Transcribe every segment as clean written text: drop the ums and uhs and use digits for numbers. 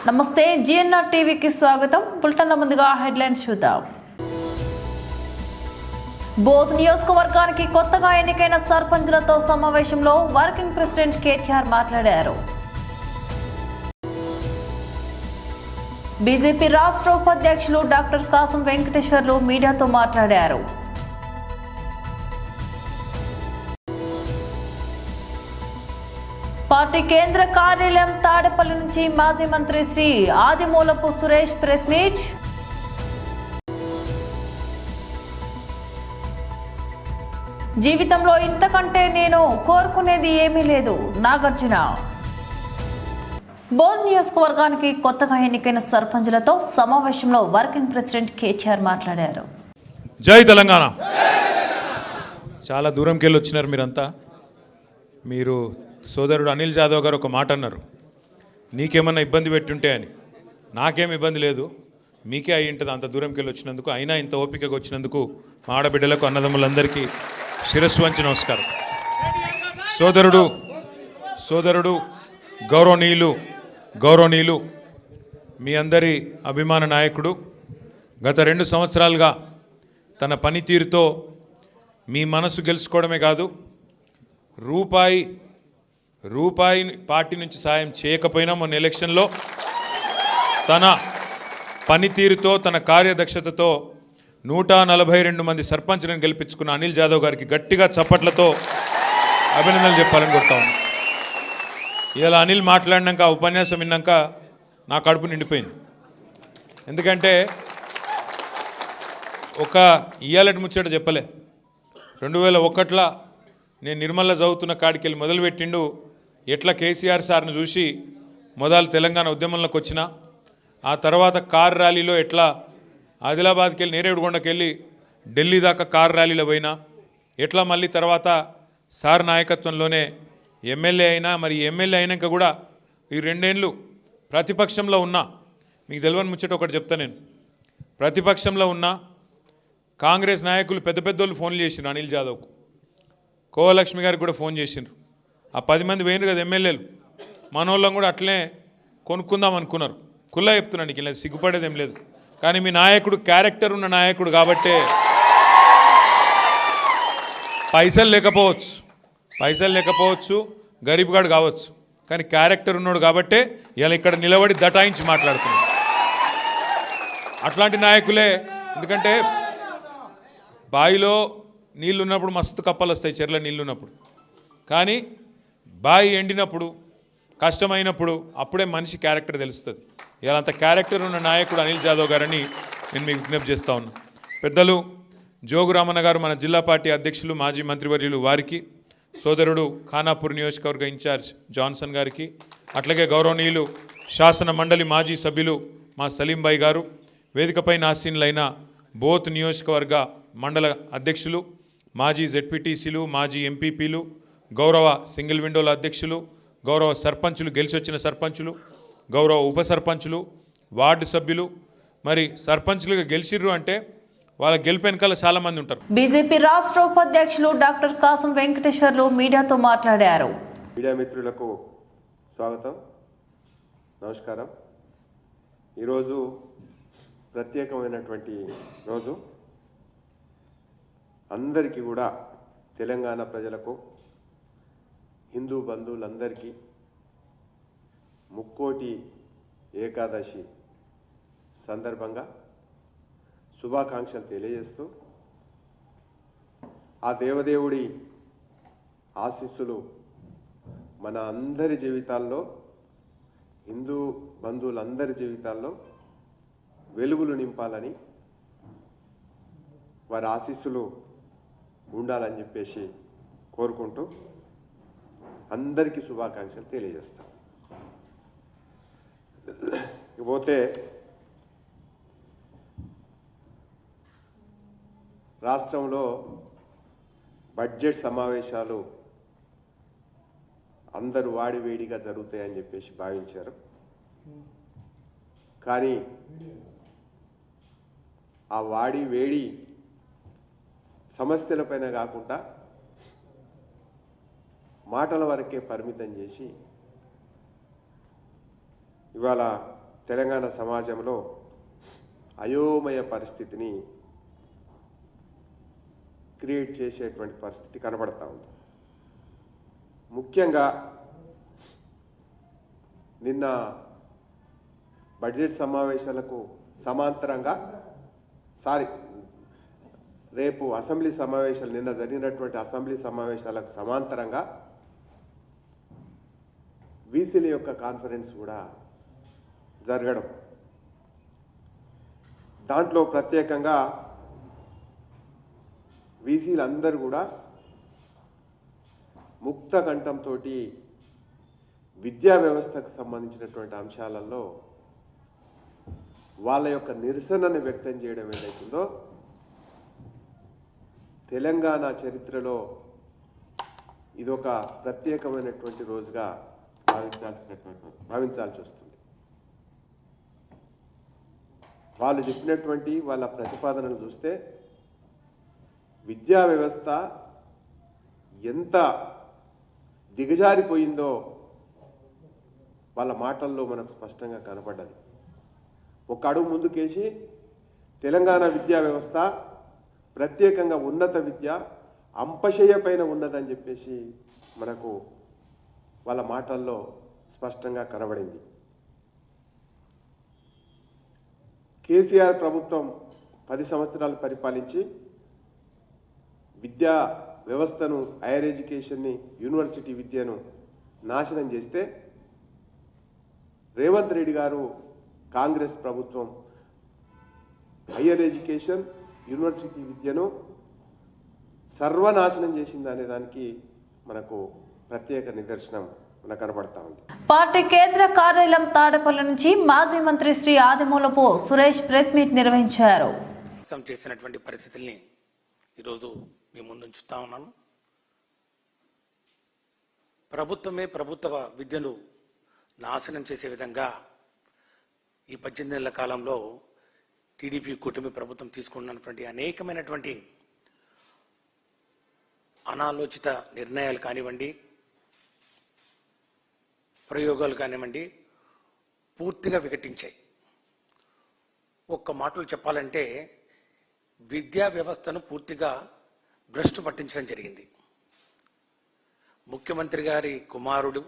నమస్తే జిఎన్ఆర్ టీవీకి స్వాగతం. బులెటిన్ల ముందుగా హెడ్లైన్స్ చూద్దాం. బోధ్ నియోజకవర్గానికి కొత్తగా ఎన్నికైన సర్పంచ్లతో సమావేశంలో వర్కింగ్ ప్రెసిడెంట్ కేటీఆర్ మాట్లాడారు. బీజేపీ రాష్ట్ర ఉపాధ్యక్షులు డాక్టర్ కాసం వెంకటేశ్వర్లు మీడియాతో మాట్లాడారు. పార్టీ కేంద్ర కార్యాలయం తాడేపల్లి నుంచి మాజీ మంత్రి శ్రీ ఆదిమూలపు సురేష్ ప్రెస్ మీట్. జీవితంలో ఇంతకంటే నేను కోరుకునేది ఏమీ లేదు, నాగార్జున. బోధ్ నియోజకవర్గానికి కొత్తగా ఎన్నికైన సర్పంచ్లతో సమావేశంలో వర్కింగ్ ప్రెసిడెంట్ కేటీఆర్ మాట్లాడారు. జై తెలంగాణ. చాలా దూరంకి వెళ్ళి వచ్చినారు మీరంతా. మీరు సోదరుడు అనిల్ జాదవ్ గారు ఒక మాట అన్నారు, నీకేమన్నా ఇబ్బంది పెట్టుంటే అని. నాకేం ఇబ్బంది లేదు, మీకే అయి ఉంటుంది అంత దూరంకి వెళ్ళి వచ్చినందుకు. అయినా ఇంత ఓపికగా వచ్చినందుకు మా ఆడబిడ్డలకు అన్నదమ్ములందరికీ శిరస్సు వంచి నమస్కారం. సోదరుడు గౌరవనీయులు మీ అందరి అభిమాన నాయకుడు గత 2 సంవత్సరాలుగా తన పనితీరుతో మీ మనసు గెలుచుకోవడమే కాదు, రూపాయి పార్టీ నుంచి సాయం చేయకపోయినా మొన్న ఎలక్షన్లో తన పనితీరుతో తన కార్యదక్షతతో 142 మంది సర్పంచ్లను గెలిపించుకున్న అనిల్ జాదవ్ గారికి గట్టిగా చప్పట్లతో అభినందనలు చెప్పాలని కోరుతా ఉన్నాను. ఇలా అనిల్ మాట్లాడినాక ఉపన్యాసం విన్నాక నా కడుపు నిండిపోయింది. ఎందుకంటే ఒక ఇయ్యాలటి ముచ్చట చెప్పలే. 2001లో నేను నిర్మల్లో చదువుతున్న కాడికి వెళ్ళి మొదలుపెట్టిండు. ఎట్లా కేసీఆర్ సార్ని చూసి మొదలు తెలంగాణ ఉద్యమంలోకి వచ్చిన, ఆ తర్వాత కార్ ర్యాలీలో ఎట్లా ఆదిలాబాద్కి వెళ్ళి నేరేడుగొండకి వెళ్ళి ఢిల్లీ దాకా కార్ ర్యాలీలో పోయినా, ఎట్లా మళ్ళీ తర్వాత సార్ నాయకత్వంలోనే ఎమ్మెల్యే అయినా, మరి ఎమ్మెల్యే అయినాక కూడా ఈ 2 ఏళ్ళు ప్రతిపక్షంలో ఉన్నా. మీకు తెలియని ముచ్చట ఒకటి చెప్తా నేను. ప్రతిపక్షంలో ఉన్నా కాంగ్రెస్ నాయకులు పెద్దోళ్ళు ఫోన్లు చేసిండ్రు అనిల్ జాదవ్కు. కోవలక్ష్మి గారికి కూడా ఫోన్ చేసిండ్రు. ఆ 10 మంది పోయినారు కదా ఎమ్మెల్యేలు, మనోళ్ళం కూడా అట్లనే కొనుక్కుందాం అనుకున్నారు. కుల్లా చెప్తున్నాను, నీకు ఇలా సిగ్గుపడేది ఏం లేదు. కానీ మీ నాయకుడు క్యారెక్టర్ ఉన్న నాయకుడు కాబట్టే, పైసలు లేకపోవచ్చు గరీబ్గాడు కావచ్చు, కానీ క్యారెక్టర్ ఉన్నాడు కాబట్టే ఇలా ఇక్కడ నిలబడి దటాయించి మాట్లాడుతున్నాడు. అట్లాంటి నాయకులే. ఎందుకంటే బావిలో నీళ్ళు ఉన్నప్పుడు మస్తు కప్పలు వస్తాయి, చెర్ల నీళ్ళు ఉన్నప్పుడు. కానీ బావి ఎండినప్పుడు, కష్టమైనప్పుడు అప్పుడే మనిషి క్యారెక్టర్ తెలుస్తుంది. ఇలా అంత క్యారెక్టర్ ఉన్న నాయకుడు అనిల్ జాదవ్ గారని నేను మీకు విజ్ఞప్తి చేస్తూ ఉన్నా. పెద్దలు జోగు రామన్న గారు, మన జిల్లా పార్టీ అధ్యక్షులు, మాజీ మంత్రివర్యులు వారికి, సోదరుడు ఖానాపూర్ నియోజకవర్గ ఇన్ఛార్జ్ జాన్సన్ గారికి, అట్లాగే గౌరవనీయులు శాసన మండలి మాజీ సభ్యులు మా సలీంబాయి గారు, వేదికపై ఆసీనులైన బోత్ నియోజకవర్గ మండల అధ్యక్షులు, మాజీ జెడ్పీటీసీలు, మాజీ ఎంపీపీలు, గౌరవ సింగిల్ విండోల అధ్యక్షులు, గౌరవ సర్పంచులు, గెలిచొచ్చిన సర్పంచులు, గౌరవ ఉప సర్పంచులు, వార్డు సభ్యులు, మరి సర్పంచులుగా గెలిచిర్రు అంటే వాళ్ళ గెలుపు వెనకాల చాలామంది ఉంటారు. బీజేపీ రాష్ట్ర ఉపాధ్యక్షులు డాక్టర్ కాసం వెంకటేశ్వర్లు మీడియాతో మాట్లాడారు. మీడియా మిత్రులకు స్వాగతం, నమస్కారం. ఈరోజు ప్రత్యేకమైనటువంటి రోజు. అందరికీ కూడా, తెలంగాణ ప్రజలకు, హిందూ బంధువులందరికీ ముక్కోటి ఏకాదశి సందర్భంగా శుభాకాంక్షలు తెలియజేస్తూ, ఆ దేవదేవుడి ఆశీస్సులు మన అందరి జీవితాల్లో, హిందూ బంధువులందరి జీవితాల్లో వెలుగులు నింపాలని, వారి ఆశీస్సులు ఉండాలని చెప్పేసి కోరుకుంటూ అందరికీ శుభాకాంక్షలు తెలియజేస్తాం. ఇకపోతే రాష్ట్రంలో బడ్జెట్ సమావేశాలు అందరూ వాడివేడిగా జరుగుతాయని చెప్పేసి భావించారు. కానీ ఆ వాడి వేడి సమస్యలపైన కాకుండా మాటల వరకే పరిమితం చేసి ఇవాళ తెలంగాణ సమాజంలో అయోమయ పరిస్థితిని క్రియేట్ చేసేటువంటి పరిస్థితి కనబడతా ఉంది. ముఖ్యంగా నిన్న బడ్జెట్ సమావేశాలకు సమాంతరంగా రేపు అసెంబ్లీ సమావేశాలు నిన్న జరిగినటువంటి అసెంబ్లీ సమావేశాలకు సమాంతరంగా వీసీల యొక్క కాన్ఫరెన్స్ కూడా జరగడం, దాంట్లో ప్రత్యేకంగా వీసీలందరూ కూడా ముక్త కంఠంతో విద్యా వ్యవస్థకు సంబంధించినటువంటి అంశాలలో వాళ్ళ యొక్క నిరసనను వ్యక్తం చేయడం ఏదైతుందో తెలంగాణ చరిత్రలో ఇదొక ప్రత్యేకమైనటువంటి రోజుగా భావించాల్సి వస్తుంది. వాళ్ళు చెప్పినటువంటి వాళ్ళ ప్రతిపాదనలు చూస్తే విద్యా వ్యవస్థ ఎంత దిగజారిపోయిందో వాళ్ళ మాటల్లో మనకు స్పష్టంగా కనపడ్డది. ఒక అడుగు ముందుకేసి తెలంగాణ విద్యా వ్యవస్థ ప్రత్యేకంగా ఉన్నత విద్య అంపశయ్య పైన ఉన్నదని చెప్పేసి మనకు వాళ్ళ మాటల్లో స్పష్టంగా కనబడింది. కేసీఆర్ ప్రభుత్వం 10 సంవత్సరాలు పరిపాలించి విద్యా వ్యవస్థను, హైయర్ ఎడ్యుకేషన్ని, యూనివర్సిటీ విద్యను నాశనం చేస్తే రేవంత్ రెడ్డి గారు కాంగ్రెస్ ప్రభుత్వం హైయర్ ఎడ్యుకేషన్, యూనివర్సిటీ విద్యను సర్వనాశనం చేసింది అనే దానికి మనకు ప్రత్యేక నిదర్శనం మనకు కనబడతా ఉంది. పార్టీ కేంద్ర కార్యాలయం తాడేపల్లి నుంచి మాజీ మంత్రి శ్రీ ఆదిమూలపు సురేష్ ప్రెస్ మీట్ నిర్వహించారు. చేసినటువంటి పరిస్థితుల్ని ఈరోజు మీ ముందు ఉంచుతా ఉన్నాను. ప్రభుత్వమే ప్రభుత్వ విద్యను నాశనం చేసే విధంగా ఈ 18 నెలల కాలంలో టీడీపీ కూటమి ప్రభుత్వం తీసుకున్నటువంటి అనేకమైనటువంటి అనాలోచిత నిర్ణయాలు కానివ్వండి, ప్రయోగాలు కానివ్వండి, పూర్తిగా వికటించాయి. ఒక్క మాటలు చెప్పాలంటే విద్యా వ్యవస్థను పూర్తిగా భ్రష్టు పట్టించడం జరిగింది. ముఖ్యమంత్రి గారి కుమారుడు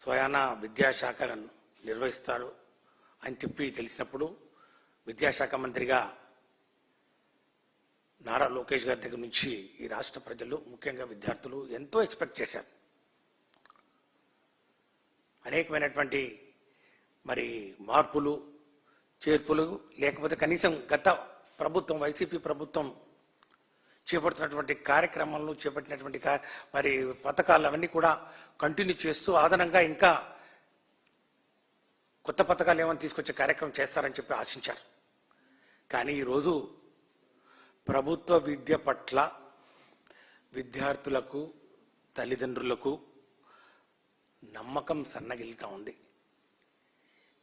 స్వయానా విద్యాశాఖను నిర్వహిస్తాడు అని చెప్పి తెలిసినప్పుడు విద్యాశాఖ మంత్రిగా నారా లోకేష్ గారి దగ్గర నుంచి ఈ రాష్ట్ర ప్రజలు, ముఖ్యంగా విద్యార్థులు ఎంతో ఎక్స్పెక్ట్ చేశారు. అనేకమైనటువంటి మార్పులు, చేర్పులు, లేకపోతే కనీసం గత ప్రభుత్వం, వైసీపీ ప్రభుత్వం చేపడుతున్నటువంటి కార్యక్రమాలను, చేపట్టినటువంటి పథకాలు అవన్నీ కూడా కంటిన్యూ చేస్తూ అదనంగా ఇంకా కొత్త పథకాలు ఏమైనా తీసుకొచ్చే కార్యక్రమం చేస్తారని చెప్పి ఆశించారు. కానీ ఈరోజు ప్రభుత్వ విద్య పట్ల విద్యార్థులకు, తల్లిదండ్రులకు నమ్మకం సన్నగిలుతా ఉంది.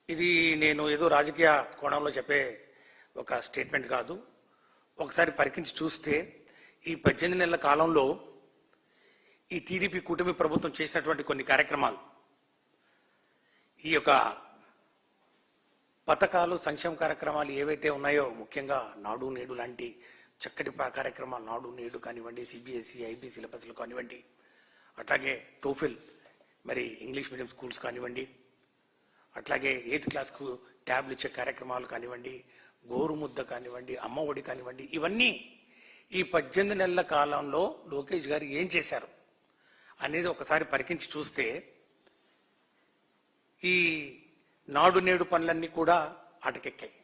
ఇది నేను ఏదో రాజకీయ కోణంలో చెప్పే ఒక స్టేట్మెంట్ కాదు. ఒకసారి పరికించి చూస్తే ఈ 18 నెలల కాలంలో ఈ టీడీపీ కూటమి ప్రభుత్వం చేసినటువంటి కొన్ని కార్యక్రమాలు, ఈ యొక్క పథకాలు, సంక్షేమ కార్యక్రమాలు ఏవైతే ఉన్నాయో, ముఖ్యంగా నాడు నేడు లాంటి చక్కటి కార్యక్రమాలు, నాడు నేడు కానివ్వండి, సిబిఎస్ఈ, ఐబీ సిలబస్లు కానివ్వండి, అట్లాగే టోఫిల్ ఇంగ్లీష్ మీడియం స్కూల్స్ కానివ్వండి, అట్లాగే 8th క్లాస్కు ట్యాబ్లు ఇచ్చే కార్యక్రమాలు కానివ్వండి, గోరుముద్ద కానివ్వండి, అమ్మఒడి కానివ్వండి, ఇవన్నీ ఈ 18 నెలల కాలంలో లోకేష్ గారు ఏం చేశారు అనేది ఒకసారి పరికించి చూస్తే ఈ నాడు నేడు పనులన్నీ కూడా అటకెక్కాయి.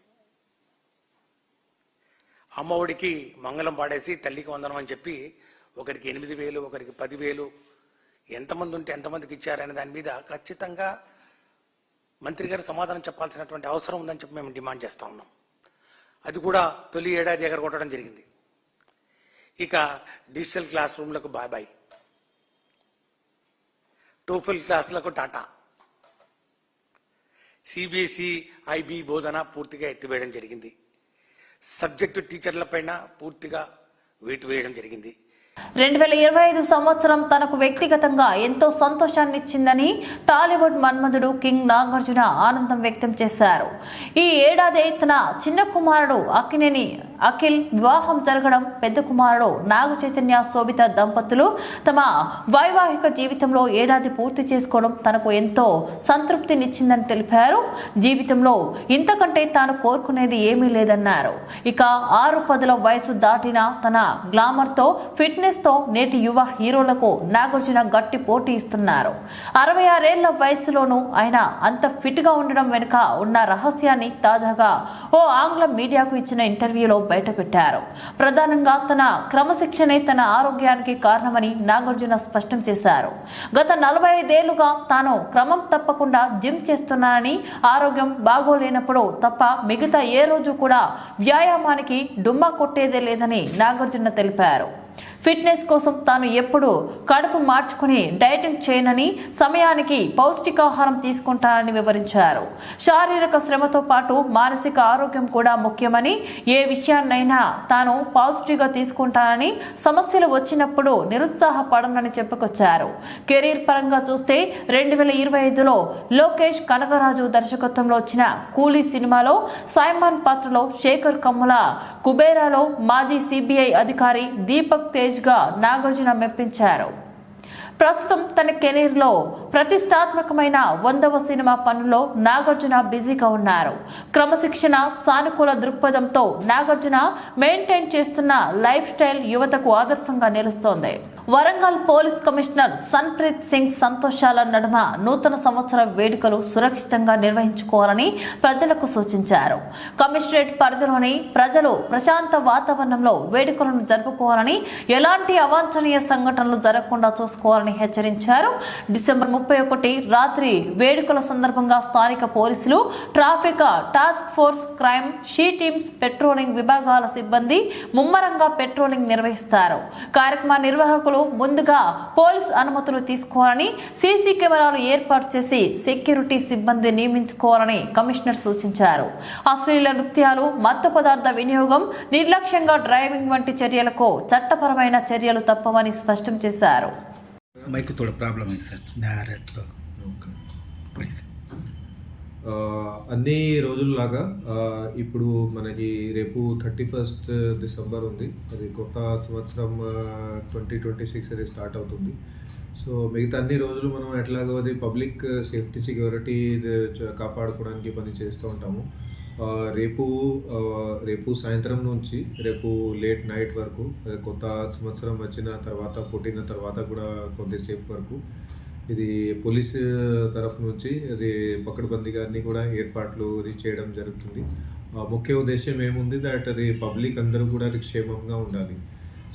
అమ్మఒడికి మంగళం పాడేసి తల్లికి వందనం అని చెప్పి ఒకరికి 8,000, ఒకరికి 10,000, ఎంతమంది ఉంటే ఎంతమందికి ఇచ్చారనే దాని మీద ఖచ్చితంగా మంత్రి గారు సమాధానం చెప్పాల్సినటువంటి అవసరం ఉందని చెప్పి మేము డిమాండ్ చేస్తా ఉన్నాం. అది కూడా తొలి ఏడాది ఎగరగొట్టడం జరిగింది. ఇక డిజిటల్ క్లాస్ రూమ్లకు బాయ్, టోఫిల్ క్లాసులకు టాటా, సిబిఎస్ఈ, ఐబీ బోధన పూర్తిగా ఎత్తివేయడం జరిగింది. సబ్జెక్టు టీచర్ల పైన పూర్తిగా వేటు వేయడం జరిగింది. 2025 సంవత్సరం తనకు వ్యక్తిగతంగా ఎంతో సంతోషాన్ని ఇచ్చిందని టాలీవుడ్ మన్మధుడు కింగ్ నాగార్జున ఆనందం వ్యక్తం చేశారు. ఈ ఏడాది తన చిన్న కుమారుడు అక్కినేని అఖిల్ వివాహం జరగడం, పెద్ద కుమారుడు నాగ చైతన్య శోభిత దంపతులు తమ వైవాహిక జీవితంలో ఏడాది పూర్తి చేసుకోవడం తనకు ఎంతో సంతృప్తినిచ్చిందని తెలిపారు. జీవితంలో ఇంతకంటే తాను కోరుకునేది ఏమీ లేదన్నారు. ఇక 6-10 వయసు దాటిన తన గ్లామర్తో ఫిట్నెస్తో నేటి యువ హీరోలకు నాగార్జున గట్టి పోటీ ఇస్తున్నారు. 66 ఏళ్ల వయసులోనూ ఆయన అంత ఫిట్గా ఉండడం వెనుక ఉన్న రహస్యాన్ని తాజాగా ఓ ఆంగ్ల మీడియాకు ఇచ్చిన ఇంటర్వ్యూలో బయటపెట్టారు. ప్రధానంగా తన క్రమశిక్షణే తన ఆరోగ్యానికి కారణమని నాగార్జున స్పష్టం చేశారు. గత 45 ఏళ్లుగా తాను క్రమం తప్పకుండా జిమ్ చేస్తున్నానని, ఆరోగ్యం బాగోలేనప్పుడు తప్ప మిగతా ఏ రోజు కూడా వ్యాయామానికి డుమ్మా కొట్టేదే లేదని నాగార్జున తెలిపారు. ఫిట్నెస్ కోసం తాను ఎప్పుడు కడుపు మార్చుకుని డైటింగ్ చేయనని, సమయానికి పౌష్టికాహారం తీసుకుంటానని వివరించారు. శారీరక శ్రమతో పాటు మానసిక ఆరోగ్యం కూడా ముఖ్యమని, ఏ విషయాన్నైనా తాను పాజిటివ్గా తీసుకుంటానని, సమస్యలు వచ్చినప్పుడు నిరుత్సాహపడనని చెప్పుకొచ్చారు. కెరీర్ పరంగా చూస్తే 2025లో లోకేష్ కనగరాజు దర్శకత్వంలో వచ్చిన కూలీ సినిమాలో సైమాన్ పాత్రలో శేఖర్ కమ్ముల, కుబేరాలో మాజీ సిబిఐ అధికారి దీపక్ తేజ్ గా నాగార్జున మెప్పించారు. ప్రస్తుతం తన కెరీర్లో ప్రతిష్టాత్మకమైన 100వ సినిమా పనుల్లో నాగార్జున బిజీగా ఉన్నారు. క్రమశిక్షణ, సానుకూల దృక్పథంతో నాగార్జున మెయింటైన్ చేస్తున్న లైఫ్ స్టైల్ యువతకు ఆదర్శంగా నిలుస్తోంది. వరంగల్ పోలీస్ కమిషనర్ సన్ప్రీత్ సింగ్ సంతోషాల నడుమ నూతన సంవత్సర వేడుకలు సురక్షితంగా నిర్వహించుకోవాలని ప్రజలకు సూచించారు. కమిషనరేట్ పరిధిలోని ప్రజలు ప్రశాంత వాతావరణంలో వేడుకలను జరుపుకోవాలని, ఎలాంటి అవాంఛనీయ సంఘటనలు జరగకుండా చూసుకోవాలని హెచ్చరించారు. డిసెంబర్ 31 రాత్రి వేడుకల సందర్భంగా స్థానిక పోలీసులు, traffic task force, crime she teams, patrolling విభాగాల సిబ్బంది ముమ్మరంగా పెట్రోలింగ్ నిర్వహిస్తారు. కార్యక్రమ నిర్వాహకులు ముందుగా పోలీస్ అనుమతులు తీసుకోవాలని, సీసీ కెమెరాలు ఏర్పాటు చేసి సెక్యూరిటీ సిబ్బంది నియమించుకోవాలని కమిషనర్ సూచించారు. అశ్లీల నృత్యాలు, మత్తు పదార్థ వినియోగం, నిర్లక్ష్యంగా డ్రైవింగ్ వంటి చర్యలకు చట్టపరమైన చర్యలు తప్పవని స్పష్టం చేశారు. మైక్ थोड़ा प्रॉब्लम है सर तो ప్లీజ్. అన్ని రోజుల్లాగా ఇప్పుడు మనకి రేపు 31 డిసెంబర్ ఉంది. అది కొత్త సంవత్సరం 2026 అది స్టార్ట్ అవుతుంది. సో మిగతా అన్ని రోజులు మనం ఎట్లాగో అది పబ్లిక్ సేఫ్టీ, సెక్యూరిటీ కాపాడుకోవడానికి పని చేస్తూ ఉంటాము. రేపు సాయంత్రం నుంచి రేపు లేట్ నైట్ వరకు, కొత్త సంవత్సరం వచ్చిన తర్వాత, పుట్టిన తర్వాత కూడా కొద్దిసేపు వరకు ఇది పోలీస్ తరఫు నుంచి అది పకడ్బందీగా అన్ని కూడా ఏర్పాట్లు అది చేయడం జరుగుతుంది. ముఖ్య ఉద్దేశం ఏముంది దట్ అది పబ్లిక్ అందరూ కూడా అది క్షేమంగా ఉండాలి.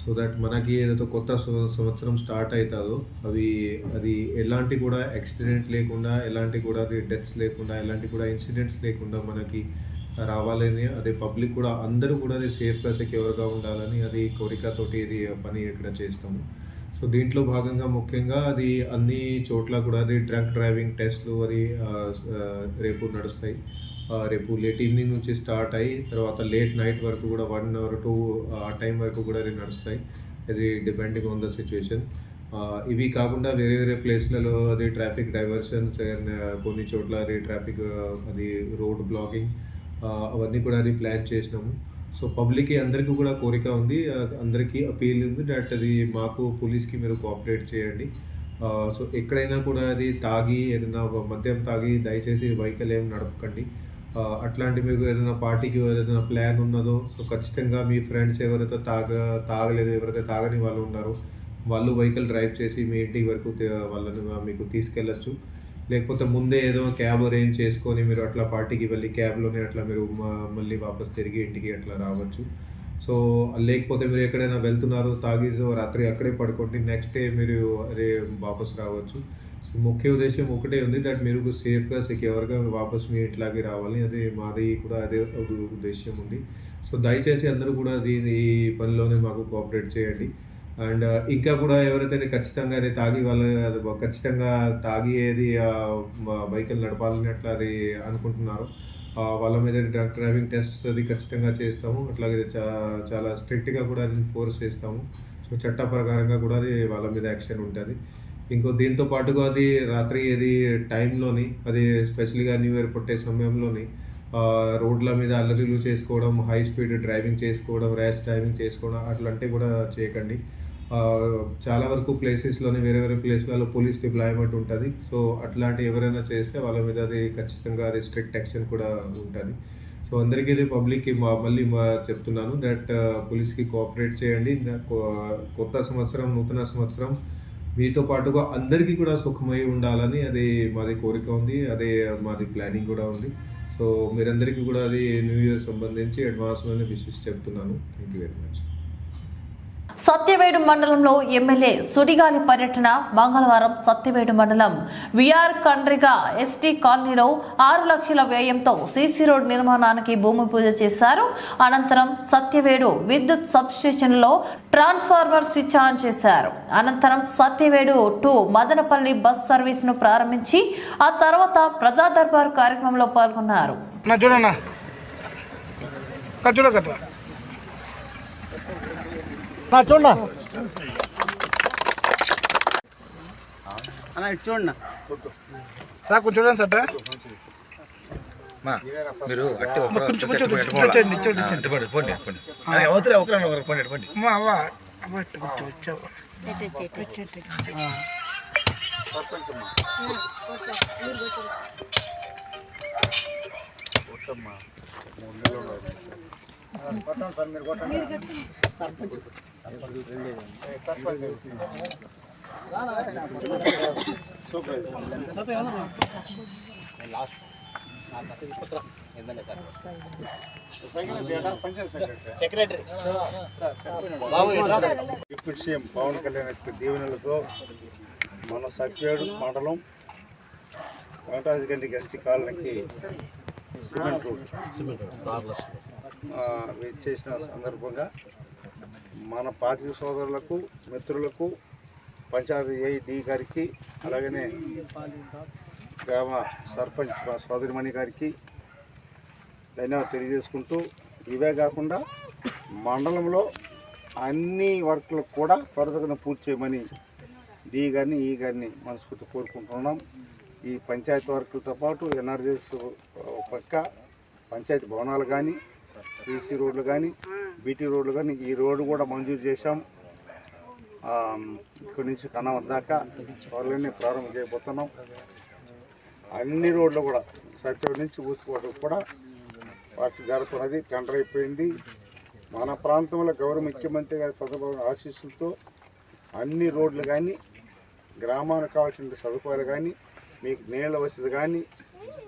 సో దట్ మనకి ఏదైతే కొత్త సంవత్సరం స్టార్ట్ అవుతుందో అది ఎలాంటి కూడా యాక్సిడెంట్ లేకుండా, ఎలాంటి కూడా అది డెత్స్ లేకుండా, ఎలాంటి కూడా ఇన్సిడెంట్స్ లేకుండా మనకి రావాలని, అదే పబ్లిక్ కూడా అందరూ కూడా అది సేఫ్గా, సెక్యూర్గా ఉండాలని అది కోరికతోటి ఇది పని ఇక్కడ చేస్తాము. సో దీంట్లో భాగంగా ముఖ్యంగా అది అన్ని చోట్ల కూడా అది డ్రంక్ డ్రైవింగ్ టెస్ట్లు అది రేపు నడుస్తాయి. రేపు లేట్ ఈవినింగ్ నుంచి స్టార్ట్ అయ్యి తర్వాత లేట్ నైట్ వరకు కూడా 1 or 2 ఆ టైం వరకు కూడా అది నడుస్తాయి. అది డిపెండింగ్ ఆన్ ద సిచ్యువేషన్. ఇవి కాకుండా వేరే వేరే ప్లేస్లలో అది ట్రాఫిక్ డైవర్షన్స్ అండ్ కొన్ని చోట్ల అది ట్రాఫిక్ అది రోడ్ బ్లాకింగ్ అవన్నీ కూడా అది ప్లాన్ చేసినాము. సో పబ్లిక్కి అందరికీ కూడా కోరిక ఉంది, అందరికీ అపీల్ ఉంది దట్ అది మాకు పోలీస్కి మీరు కోఆపరేట్ చేయండి. సో ఎక్కడైనా కూడా అది తాగి, ఏదైనా మద్యం తాగి దయచేసి వెహికల్ ఏమి నడపకండి. అట్లాంటి మీకు ఏదైనా పార్టీకి ఏదైనా ప్లాన్ ఉన్నదో, సో ఖచ్చితంగా మీ ఫ్రెండ్స్ ఎవరైతే తాగలేదు, ఎవరైతే తాగని వాళ్ళు ఉన్నారో వాళ్ళు వెహికల్ డ్రైవ్ చేసి మీ ఇంటి వరకు వాళ్ళని మీకు తీసుకెళ్ళచ్చు. లేకపోతే ముందే ఏదో క్యాబ్ అరేంజ్ చేసుకొని మీరు అట్లా పార్టీకి వెళ్ళి క్యాబ్లోనే అట్లా మీరు మళ్ళీ వాపస్ తిరిగి ఇంటికి అట్లా రావచ్చు. సో లేకపోతే మీరు ఎక్కడైనా వెళ్తున్నారు, తాగి రాత్రి అక్కడే పడుకోండి, నెక్స్ట్ డే మీరు అదే వాపస్ రావచ్చు. సో ముఖ్య ఉద్దేశం ఒకటే ఉంది దట్ మీరు సేఫ్గా, సెక్యూర్గా వాపస్ మీ ఇంట్లాగే రావాలి. అది మాది కూడా అదే ఉద్దేశం ఉంది. సో దయచేసి అందరూ కూడా ఈ పనిలోనే మాకు కోఆపరేట్ చేయండి. అండ్ ఇంకా కూడా ఎవరైతే ఖచ్చితంగా అది తాగి ఖచ్చితంగా తాగి ఏది వెహికల్ నడపాలని అట్లా అది అనుకుంటున్నారో వాళ్ళ మీద డ్రంక్ డ్రైవింగ్ టెస్ట్ అది ఖచ్చితంగా చేస్తాము. అట్లాగే చాలా స్ట్రిక్ట్గా కూడా అది ఫోర్స్ చేస్తాము. సో చట్ట ప్రకారంగా కూడా అది వాళ్ళ మీద యాక్షన్ ఉంటుంది. ఇంకో దీంతో పాటుగా అది రాత్రి ఏది టైంలోని అది స్పెషల్గా న్యూ ఇయర్ పుట్టే సమయంలోని రోడ్ల మీద అల్లరిలు చేసుకోవడం, హై స్పీడ్ డ్రైవింగ్ చేసుకోవడం, ర్యాష్ డ్రైవింగ్ చేసుకోవడం అట్లాంటివి కూడా చేయకండి. చాలా వరకు ప్లేసెస్లోనే వేరే వేరే ప్లేస్లలో పోలీస్ డిప్లాయ్మెంట్ ఉంటుంది. సో అట్లాంటి ఎవరైనా చేస్తే వాళ్ళ మీద అది ఖచ్చితంగా అది స్ట్రిక్ట్ యాక్షన్ కూడా ఉంటుంది. సో అందరికీ పబ్లిక్కి మళ్ళీ చెప్తున్నాను దట్ పోలీస్కి కోఆపరేట్ చేయండి. కొత్త సంవత్సరం, నూతన సంవత్సరం మీతో పాటుగా అందరికీ కూడా సుఖమై ఉండాలని అది మాది కోరిక ఉంది, అదే మాది ప్లానింగ్ కూడా ఉంది. సో మీరందరికీ కూడా అది న్యూ ఇయర్ సంబంధించి అడ్వాన్స్లోనే విషెస్ చెప్తున్నాను. Thank you very much. Satyavedu మండలంలో ఎమ్మెల్యే సుడిగాలి పర్యటన. మంగళవారం సత్యవేడు మండలం విఆర్ కండ్రిగా ఎస్టీ కాలనీలో 6 లక్షల వ్యయంతో సీసీ రోడ్ నిర్మాణానికి భూమి పూజ చేశారు. అనంతరం సత్యవేడు విద్యుత్ సబ్స్టేషన్లో ట్రాన్స్ఫార్మర్ స్విచ్ ఆన్ చేశారు. అనంతరం సత్యవేడు టు మదనపల్లి బస్ సర్వీసును ప్రారంభించి ఆ తర్వాత ప్రజా దర్బార్ కార్యక్రమంలో పాల్గొన్నారు. చూడండి చూడండి సార్, కొంచెం చూడండి సార్. మీరు డిప్యూటీ సీఎం పవన్ కళ్యాణ్ దీవెనలతో మన సత్యవేడు మండలం వెంకటాజగండి గంటి కాలనీకి సిమెంట్ చేసిన సందర్భంగా మన పాతిక సోదరులకు, మిత్రులకు, పంచాయతీ ఏఈ గారికి, అలాగనే గ్రామ సర్పంచ్ సోదరిమణి గారికి ధన్యవాదాలు తెలియజేసుకుంటూ, ఇవే కాకుండా మండలంలో అన్ని వర్క్లకు కూడా త్వరతగా పూర్తి చేయమని డి గారిని, ఈ గారిని మనస్ఫూర్తి కోరుకుంటున్నాం. ఈ పంచాయతీ వర్కులతో పాటు ఎన్ఆర్జీఎస్ పక్క పంచాయతీ భవనాలు కానీ, సీసీ రోడ్లు కానీ, బీటీ రోడ్లు కానీ, ఈ రోడ్డు కూడా మంజూరు చేశాం. ఇక్కడి నుంచి కన్నవరం దాకా త్వరలోనే ప్రారంభం చేయబోతున్నాం. అన్ని రోడ్లు కూడా సత్యవేడు నుంచి ఊసుకోవడం కూడా వర్క్ జరుగుతున్నది. టెండర్ అయిపోయింది. మన ప్రాంతంలో గౌరవ ముఖ్యమంత్రి గారి చంద్రబాబు ఆశీస్సులతో అన్ని రోడ్లు కానీ, గ్రామానికి కావాల్సిన సదుపాయాలు కానీ, మీకు నీళ్ళ వసతి కానీ,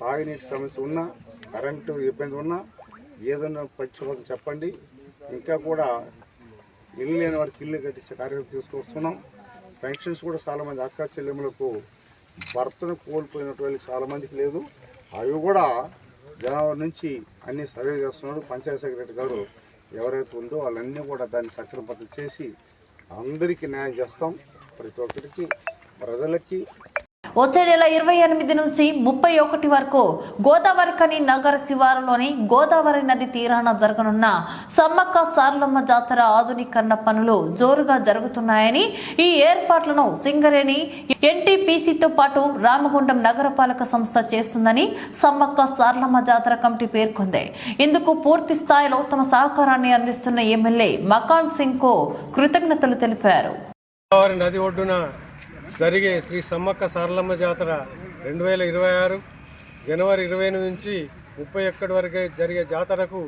తాగునీటి సమస్య ఉన్నా, కరెంటు ఇబ్బంది ఉన్నా, ఏదన్నా పక్షపాతం చెప్పండి. ఇంకా కూడా ఇల్లు లేని వారికి ఇల్లు కట్టించే కార్యక్రమం తీసుకొస్తున్నాం. పెన్షన్స్ కూడా చాలామంది అక్క చెల్లెములకు భర్తను కోల్పోయినటువంటి చాలామందికి లేదు. అవి కూడా జనవరి నుంచి అన్ని సర్వే చేస్తున్నాడు. పంచాయతీ సెక్రటరీ గారు ఎవరైతే ఉందో వాళ్ళన్నీ కూడా దాన్ని సక్రమబద్ధం చేసి అందరికీ న్యాయం చేస్తాం. ప్రతి ఒక్కరికి, ప్రజలకి. వచ్చే నెల 28 నుంచి 31 వరకు గోదావరికని నగర శివారులోని గోదావరి నది తీరాన జరగనున్న సమ్మక్క సారలమ్మ జాతర ఆధునీకరణ పనులు జోరుగా జరుగుతున్నాయని, ఈ ఏర్పాట్లను సింగరేణి ఎన్టీపీసీతో పాటు రామగుండం నగరపాలక సంస్థ చేస్తుందని సమ్మక్క సారలమ్మ జాతర కమిటీ పేర్కొంది. ఇందుకు పూర్తి స్థాయిలో తమ సహకారాన్ని అందిస్తున్న ఎమ్మెల్యే మకాన్ సింగ్ కు కృతజ్ఞతలు తెలిపారు. నది ఒడ్డున జరిగే శ్రీ సమ్మక్క సారలమ్మ జాతర 2026 జనవరి 20 నుంచి 31 వరకు జరిగే జాతరకు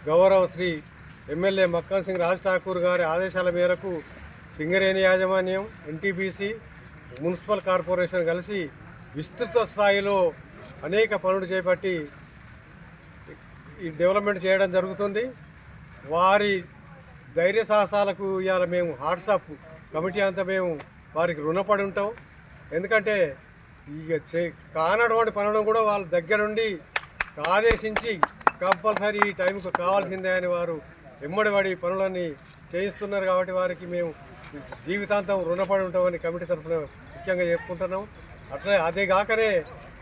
గౌరవ శ్రీ ఎమ్మెల్యే మక్కాన్ సింగ్ రాజ్ ఠాకూర్ గారి ఆదేశాల మేరకు సింగరేణి యాజమాన్యం, ఎన్టీపీసీ, మున్సిపల్ కార్పొరేషన్ కలిసి విస్తృత స్థాయిలో అనేక పనులు చేపట్టి ఈ డెవలప్మెంట్ చేయడం జరుగుతుంది. వారి ధైర్య సాహసాలకు ఇవాళ మేము హాట్సాప్ కమిటీ అంతా మేము వారికి రుణపడి ఉంటాం. ఎందుకంటే ఇక కానటువంటి పనులను కూడా వాళ్ళ దగ్గరుండి ఆదేశించి కంపల్సరీ ఈ టైంకు కావాల్సిందే అని వారు ఎమ్మడిపడి పనులన్నీ చేయిస్తున్నారు. కాబట్టి వారికి మేము జీవితాంతం రుణపడి ఉంటామని కమిటీ తరఫున ముఖ్యంగా చెప్పుకుంటున్నాం. అట్లే అదే కాకనే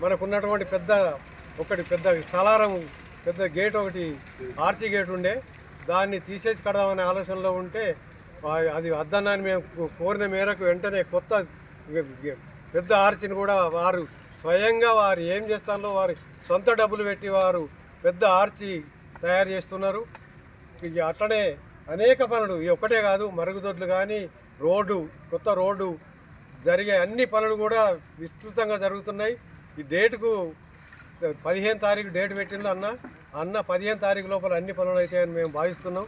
మనకున్నటువంటి పెద్ద సలారం పెద్ద గేట్ ఒకటి ఆర్చి గేట్ ఉండే, దాన్ని తీసేసి కడదామనే ఆలోచనలో ఉంటే అది వద్దన్నాని మేము కోరిన మేరకు వెంటనే కొత్త పెద్ద ఆర్చిని కూడా వారు స్వయంగా వారు ఏం చేస్తారో వారి సొంత డబ్బులు పెట్టి వారు పెద్ద ఆర్చి తయారు చేస్తున్నారు. ఇక అట్లనే అనేక పనులు ఒక్కటే కాదు, మరుగుదొడ్లు కానీ కొత్త రోడ్డు జరిగే అన్ని పనులు కూడా విస్తృతంగా జరుగుతున్నాయి. ఈ డేటుకు 15 తారీఖు డేట్ పెట్టిండు అన్న 15 తారీఖు లోపల అన్ని పనులు అవుతాయని మేము భావిస్తున్నాం.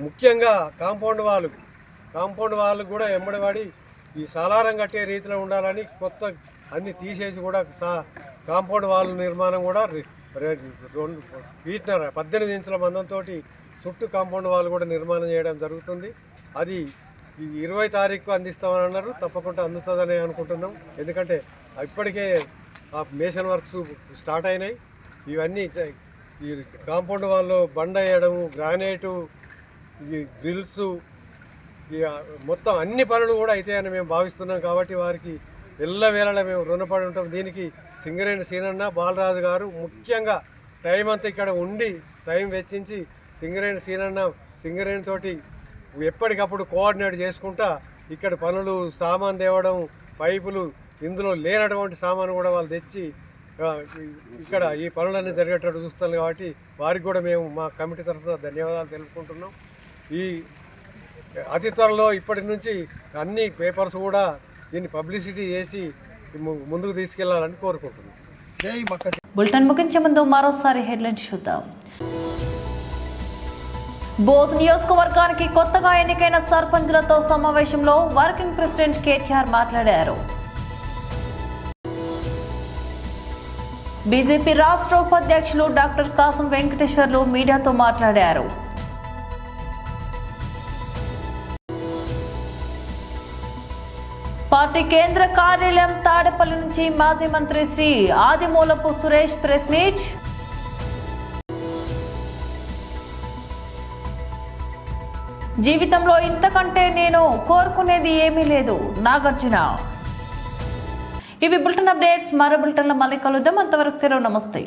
ముఖ్యంగా కాంపౌండ్ వాళ్ళు కూడా ఎంబడిపడి ఈ సాలారం కట్టే రీతిలో ఉండాలని కొత్త అన్ని తీసేసి కూడా కాంపౌండ్ వాళ్ళ నిర్మాణం కూడా 18 ఇంచుల మందంతో చుట్టూ కాంపౌండ్ వాళ్ళు కూడా నిర్మాణం చేయడం జరుగుతుంది. అది ఈ 20 తారీఖు అందిస్తామని అన్నారు. తప్పకుండా అందుతుందని అనుకుంటున్నాం. ఎందుకంటే ఇప్పటికే ఆ మేషన్ వర్క్స్ స్టార్ట్ అయినాయి. ఇవన్నీ ఈ కాంపౌండ్ వాళ్ళు బండ వేయడము, గ్రానైటు, ఈ గ్రిల్స్, మొత్తం అన్ని పనులు కూడా అవుతాయని మేము భావిస్తున్నాం. కాబట్టి వారికి ఎల్లవేళలా మేము రుణపడి ఉంటాం. దీనికి సింగరేణి సీనన్న, బాలరాజు గారు ముఖ్యంగా టైం అంతా ఇక్కడ ఉండి టైం వెచ్చించి సింగరేణి తోటి ఎప్పటికప్పుడు కోఆర్డినేట్ చేసుకుంటా ఇక్కడ పనులు, సామాన్ తేవడం, పైపులు, ఇందులో లేనటువంటి సామాను కూడా వాళ్ళు తెచ్చి ఇక్కడ ఈ పనులన్నీ జరిగేటట్టు చూస్తాం. కాబట్టి వారికి కూడా మేము మా కమిటీ తరఫున ధన్యవాదాలు తెలుపుకుంటున్నాం. ఈ అతి త్వరలో ఇప్పటి నుంచి అన్ని పేపర్స్ కూడా దీన్ని పబ్లిసిటీ చేసి ముందుకు తీసుకెళ్లాలని కోరుకుంటున్నాం. బులెటిన్ ముగించే ముందు మరోసారి హెడ్లైన్స్ చూద్దాం. బోధ్ నియోజకవర్గానికి కొత్తగా ఎన్నికైన సర్పంచ్లతో సమావేశంలో వర్కింగ్ ప్రెసిడెంట్ కేటీఆర్ మాట్లాడారు. బీజేపీ రాష్ట్ర ఉపాధ్యక్షులు డాక్టర్ కాసం వెంకటేశ్వర్లు మీడియాతో మాట్లాడారు. పార్టీ కేంద్ర కార్యాలయం తాడేపల్లి నుంచి మాజీ మంత్రి శ్రీ ఆదిమూలపు సురేష్ ప్రెస్ మీట్. జీవితంలో ఇంతకంటే నేను కోరుకునేది ఏమీ లేదు, నాగార్జున. ఇవి బులెటిన్ అప్డేట్స్. మరో బులెటిన్లో మళ్ళీ కలుద్దాం. అంతవరకు సెలవు, నమస్తే.